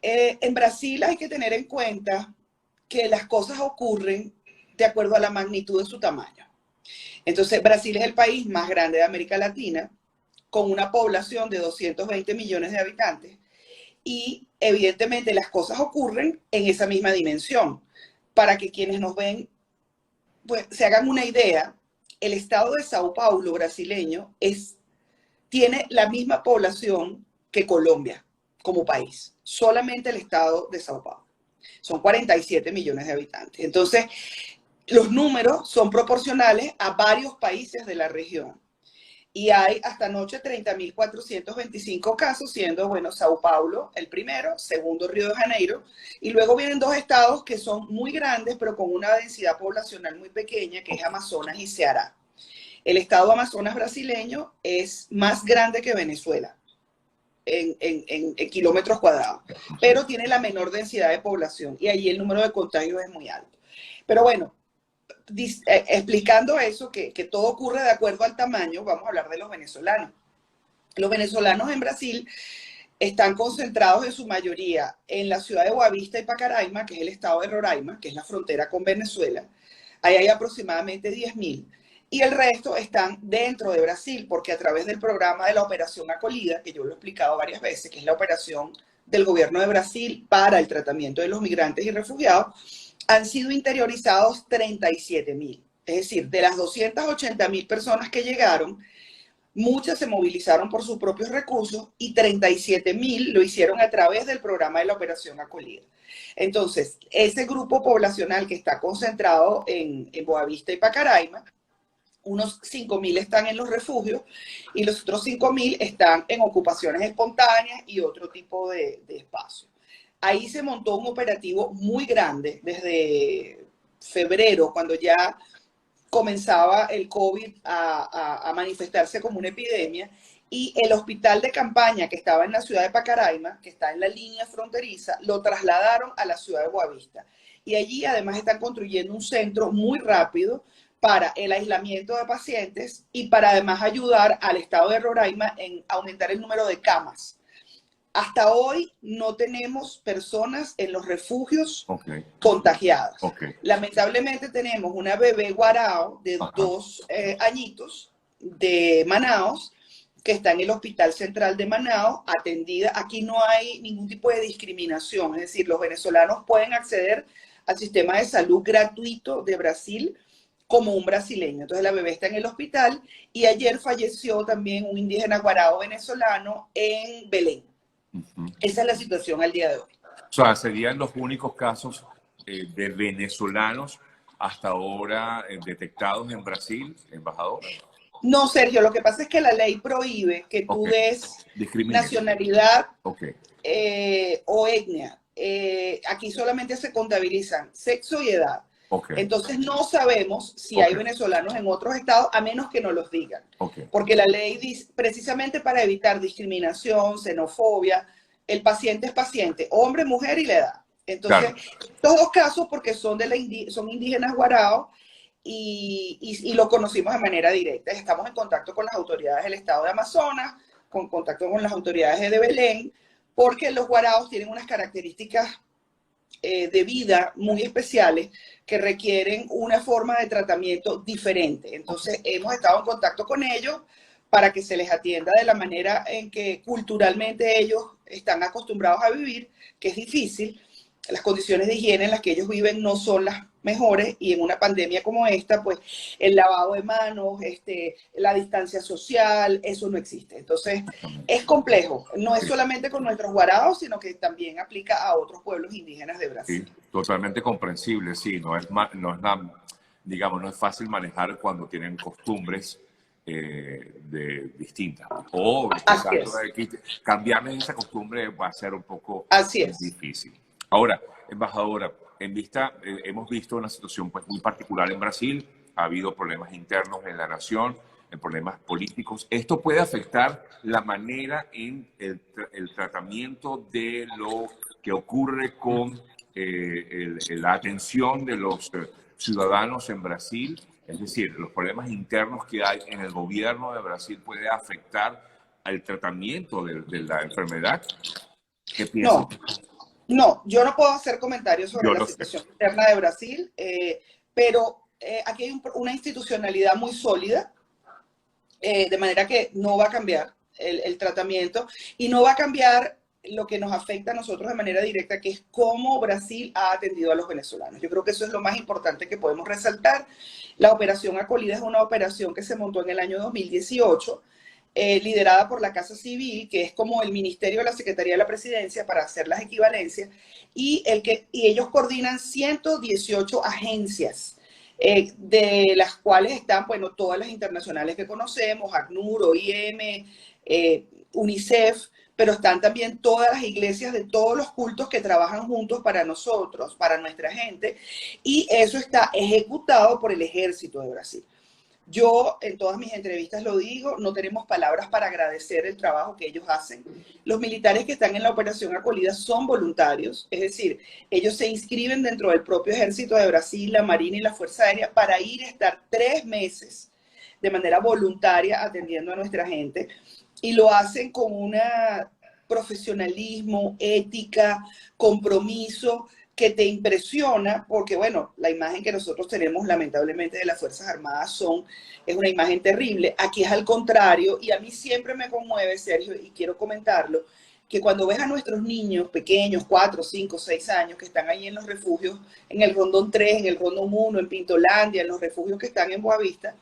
En Brasil hay que tener en cuenta que las cosas ocurren de acuerdo a la magnitud de su tamaño. Entonces, Brasil es el país más grande de América Latina, con una población de 220 millones de habitantes, y evidentemente las cosas ocurren en esa misma dimensión. Para que quienes nos ven pues, se hagan una idea, el estado de Sao Paulo brasileño tiene la misma población que Colombia como país, solamente el estado de Sao Paulo. Son 47 millones de habitantes. Entonces, los números son proporcionales a varios países de la región. Y hay hasta anoche 30.425 casos, siendo, bueno, Sao Paulo el primero, segundo Río de Janeiro, y luego vienen dos estados que son muy grandes, pero con una densidad poblacional muy pequeña, que es Amazonas y Ceará. El estado Amazonas brasileño es más grande que Venezuela en kilómetros cuadrados, pero tiene la menor densidad de población y allí el número de contagios es muy alto. Pero bueno, explicando eso, que todo ocurre de acuerdo al tamaño, vamos a hablar de los venezolanos. Los venezolanos en Brasil están concentrados en su mayoría en la ciudad de Boavista y Pacaraima, que es el estado de Roraima, que es la frontera con Venezuela. Ahí hay aproximadamente 10.000. Y el resto están dentro de Brasil, porque a través del programa de la Operación Acolhida, que yo lo he explicado varias veces, que es la operación del gobierno de Brasil para el tratamiento de los migrantes y refugiados, han sido interiorizados 37.000. Es decir, de las 280.000 personas que llegaron, muchas se movilizaron por sus propios recursos y 37.000 lo hicieron a través del programa de la Operación Acolhida. Entonces, ese grupo poblacional que está concentrado en Boavista y Pacaraima, unos 5.000 están en los refugios y los otros 5.000 están en ocupaciones espontáneas y otro tipo de espacios. Ahí se montó un operativo muy grande desde febrero, cuando ya comenzaba el COVID a manifestarse como una epidemia, y el hospital de campaña que estaba en la ciudad de Pacaraima, que está en la línea fronteriza, lo trasladaron a la ciudad de Boavista. Y allí además están construyendo un centro muy rápido para el aislamiento de pacientes y para además ayudar al estado de Roraima en aumentar el número de camas. Hasta hoy no tenemos personas en los refugios contagiadas. Lamentablemente tenemos una bebé guarao de 2 añitos de Manaos, que está en el Hospital Central de Manaos, atendida. Aquí no hay ningún tipo de discriminación, es decir, los venezolanos pueden acceder al sistema de salud gratuito de Brasil como un brasileño. Entonces la bebé está en el hospital y ayer falleció también un indígena guarao venezolano en Belén. Esa es la situación al día de hoy. O sea, serían los únicos casos de venezolanos hasta ahora detectados en Brasil, embajador. No, Sergio, lo que pasa es que la ley prohíbe que tú des nacionalidad o etnia. Aquí solamente se contabilizan sexo y edad. Entonces no sabemos si hay venezolanos en otros estados, a menos que nos los digan. Porque la ley dice, precisamente para evitar discriminación, xenofobia, el paciente es paciente, hombre, mujer y la edad. Entonces, estos dos casos, porque son indígenas guaraos, y lo conocimos de manera directa. Estamos en contacto con las autoridades del estado de Amazonas, con contacto con las autoridades de Belén, porque los guaraos tienen unas características de vida muy especiales que requieren una forma de tratamiento diferente. Entonces hemos estado en contacto con ellos para que se les atienda de la manera en que culturalmente ellos están acostumbrados a vivir, que es difícil. Las condiciones de higiene en las que ellos viven no son las mejores, y en una pandemia como esta, pues el lavado de manos, la distancia social, eso no existe. Entonces es complejo, no es solamente con nuestros guaraos, sino que también aplica a otros pueblos indígenas de Brasil. Sí, totalmente comprensible, sí, no es digamos, no es fácil manejar cuando tienen costumbres distintas. O cambiarles esa costumbre va a ser un poco difícil. Ahora, embajadora, hemos visto una situación pues, muy particular en Brasil. Ha habido problemas internos en la nación, problemas políticos. ¿Esto puede afectar la manera en el tratamiento de lo que ocurre con la atención de los ciudadanos en Brasil? Es decir, los problemas internos que hay en el gobierno de Brasil puede afectar al tratamiento de la enfermedad. ¿Qué piensas? No. No, yo no puedo hacer comentarios sobre la situación interna de Brasil, pero aquí hay una institucionalidad muy sólida, de manera que no va a cambiar el tratamiento y no va a cambiar lo que nos afecta a nosotros de manera directa, que es cómo Brasil ha atendido a los venezolanos. Yo creo que eso es lo más importante que podemos resaltar. La operación Acolida es una operación que se montó en el año 2018, liderada por la Casa Civil, que es como el ministerio de la Secretaría de la Presidencia para hacer las equivalencias, y ellos coordinan 118 agencias, de las cuales están, bueno, todas las internacionales que conocemos, ACNUR, OIM, UNICEF, pero están también todas las iglesias de todos los cultos que trabajan juntos para nosotros, para nuestra gente, y eso está ejecutado por el Ejército de Brasil. Yo en todas mis entrevistas lo digo, no tenemos palabras para agradecer el trabajo que ellos hacen. Los militares que están en la operación Acolida son voluntarios, es decir, ellos se inscriben dentro del propio Ejército de Brasil, la Marina y la Fuerza Aérea para ir a estar 3 meses de manera voluntaria atendiendo a nuestra gente, y lo hacen con un profesionalismo, ética, compromiso, que te impresiona, porque bueno, la imagen que nosotros tenemos lamentablemente de las Fuerzas Armadas es una imagen terrible. Aquí es al contrario, y a mí siempre me conmueve, Sergio, y quiero comentarlo, que cuando ves a nuestros niños pequeños, 4, 5, 6 años, que están ahí en los refugios, en el Rondón 3, en el Rondón 1, en Pintolandia, en los refugios que están en Boavista,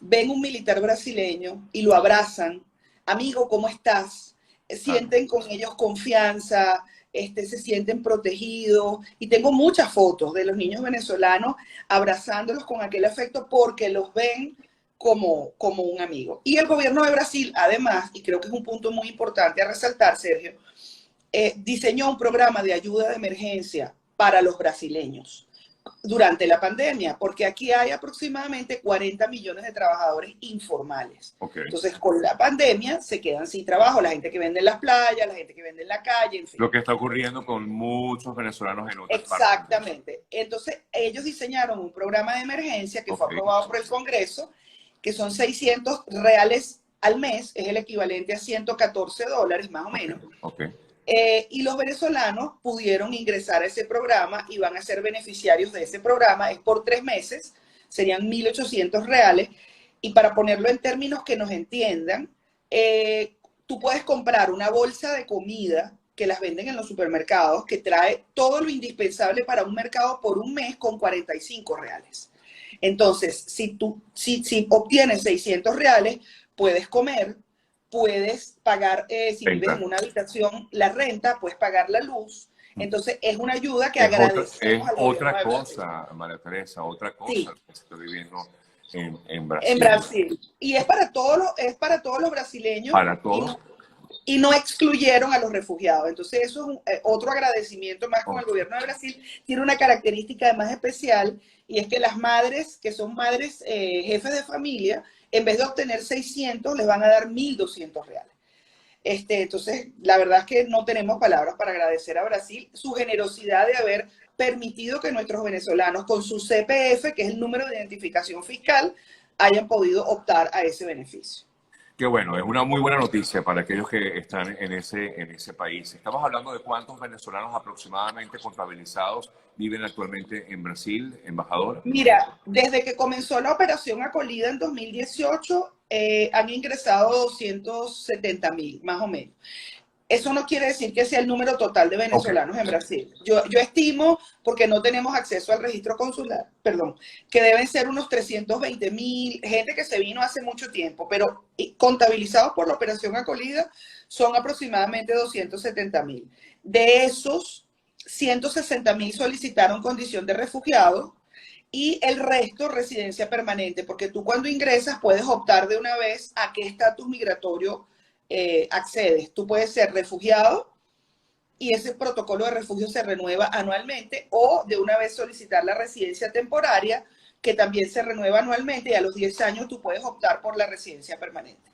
ven un militar brasileño y lo abrazan. Amigo, ¿cómo estás? Sienten con ellos confianza, se sienten protegidos, y tengo muchas fotos de los niños venezolanos abrazándolos con aquel afecto porque los ven como un amigo. Y el gobierno de Brasil, además, y creo que es un punto muy importante a resaltar, Sergio, diseñó un programa de ayuda de emergencia para los brasileños durante la pandemia, porque aquí hay aproximadamente 40 millones de trabajadores informales. Okay. Entonces, con la pandemia se quedan sin trabajo, la gente que vende en las playas, la gente que vende en la calle, en fin. Lo que está ocurriendo con muchos venezolanos en otras partes. Exactamente. Entonces, ellos diseñaron un programa de emergencia que fue aprobado por el Congreso, que son 600 reales al mes, es el equivalente a $114 más o menos. Okay. Y los venezolanos pudieron ingresar a ese programa y van a ser beneficiarios de ese programa. Es por 3 meses, serían 1.800 reales. Y para ponerlo en términos que nos entiendan, tú puedes comprar una bolsa de comida que las venden en los supermercados, que trae todo lo indispensable para un mercado por un mes con 45 reales. Entonces, si obtienes 600 reales, puedes comer, puedes pagar, si vives en una habitación, la renta, puedes pagar la luz. Entonces, es una ayuda que agradecemos al gobierno de Brasil. Otra cosa, María Teresa, otra cosa sí. Que se está viviendo en Brasil. En Brasil. Y es para todos los brasileños. Para todos. Y no excluyeron a los refugiados. Entonces, eso es otro agradecimiento más con el gobierno de Brasil. Tiene una característica además especial, y es que las madres, que son madres jefes de familia, en vez de obtener 600, les van a dar 1.200 reales. Entonces, la verdad es que no tenemos palabras para agradecer a Brasil su generosidad de haber permitido que nuestros venezolanos, con su CPF, que es el número de identificación fiscal, hayan podido optar a ese beneficio. Qué bueno, es una muy buena noticia para aquellos que están en ese país. Estamos hablando de cuántos venezolanos aproximadamente contabilizados viven actualmente en Brasil, embajador. Mira, desde que comenzó la operación Acolida en 2018, han ingresado 270.000, más o menos. Eso no quiere decir que sea el número total de venezolanos en Brasil. Yo estimo, porque no tenemos acceso al registro consular, que deben ser unos 320.000, gente que se vino hace mucho tiempo, pero contabilizados por la operación Acolida son aproximadamente 270.000. De esos, 160.000 solicitaron condición de refugiado y el resto residencia permanente, porque tú cuando ingresas puedes optar de una vez a qué estatus migratorio accedes. Tú puedes ser refugiado y ese protocolo de refugio se renueva anualmente, o de una vez solicitar la residencia temporaria, que también se renueva anualmente, y a los 10 años tú puedes optar por la residencia permanente.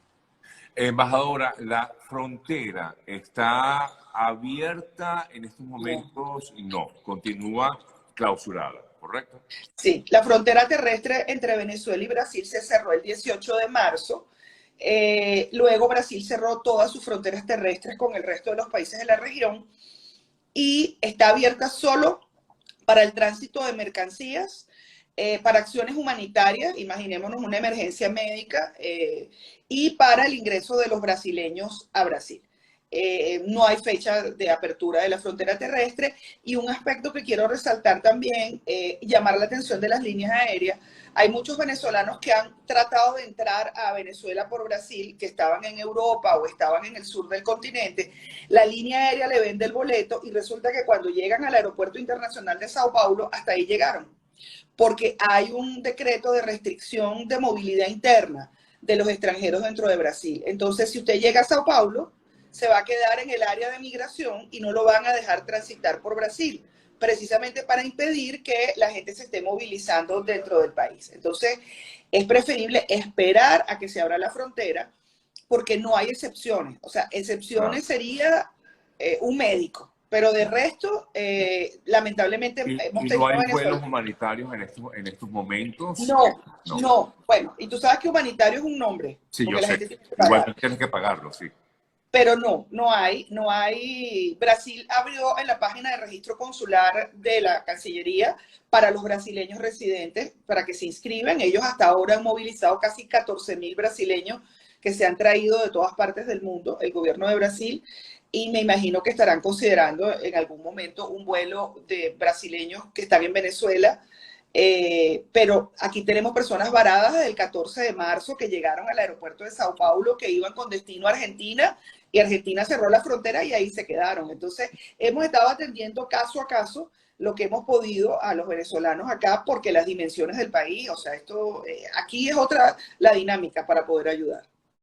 Embajadora, ¿la frontera está abierta en estos momentos? No, continúa clausurada, ¿correcto? Sí, la frontera terrestre entre Venezuela y Brasil se cerró el 18 de marzo. Luego Brasil cerró todas sus fronteras terrestres con el resto de los países de la región, y está abierta solo para el tránsito de mercancías, para acciones humanitarias, imaginémonos una emergencia médica, y para el ingreso de los brasileños a Brasil. No hay fecha de apertura de la frontera terrestre, y un aspecto que quiero resaltar también, llamar la atención de las líneas aéreas. Hay muchos venezolanos que han tratado de entrar a Venezuela por Brasil, que estaban en Europa o estaban en el sur del continente. La línea aérea le vende el boleto y resulta que cuando llegan al aeropuerto internacional de Sao Paulo, hasta ahí llegaron, porque hay un decreto de restricción de movilidad interna de los extranjeros dentro de Brasil. Entonces, si usted llega a Sao Paulo, se va a quedar en el área de migración y no lo van a dejar transitar por Brasil, precisamente para impedir que la gente se esté movilizando dentro del país. Entonces, es preferible esperar a que se abra la frontera, porque no hay excepciones. O sea, excepciones sería un médico, pero de resto, lamentablemente, hemos tenido no hay vuelos humanitarios en estos momentos. No. Bueno, y tú sabes que humanitario es un nombre. Sí, yo sé. Igual tienes que pagarlo, sí. Pero no hay. Brasil abrió en la página de registro consular de la Cancillería para los brasileños residentes para que se inscriban. Ellos hasta ahora han movilizado casi 14.000 brasileños que se han traído de todas partes del mundo, el gobierno de Brasil, y me imagino que estarán considerando en algún momento un vuelo de brasileños que están en Venezuela. Pero aquí tenemos personas varadas desde el 14 de marzo que llegaron al aeropuerto de Sao Paulo, que iban con destino a Argentina, y Argentina cerró la frontera y ahí se quedaron. Entonces, hemos estado atendiendo caso a caso lo que hemos podido a los venezolanos acá, porque las dimensiones del país, o sea, esto, aquí es otra la dinámica para poder ayudar.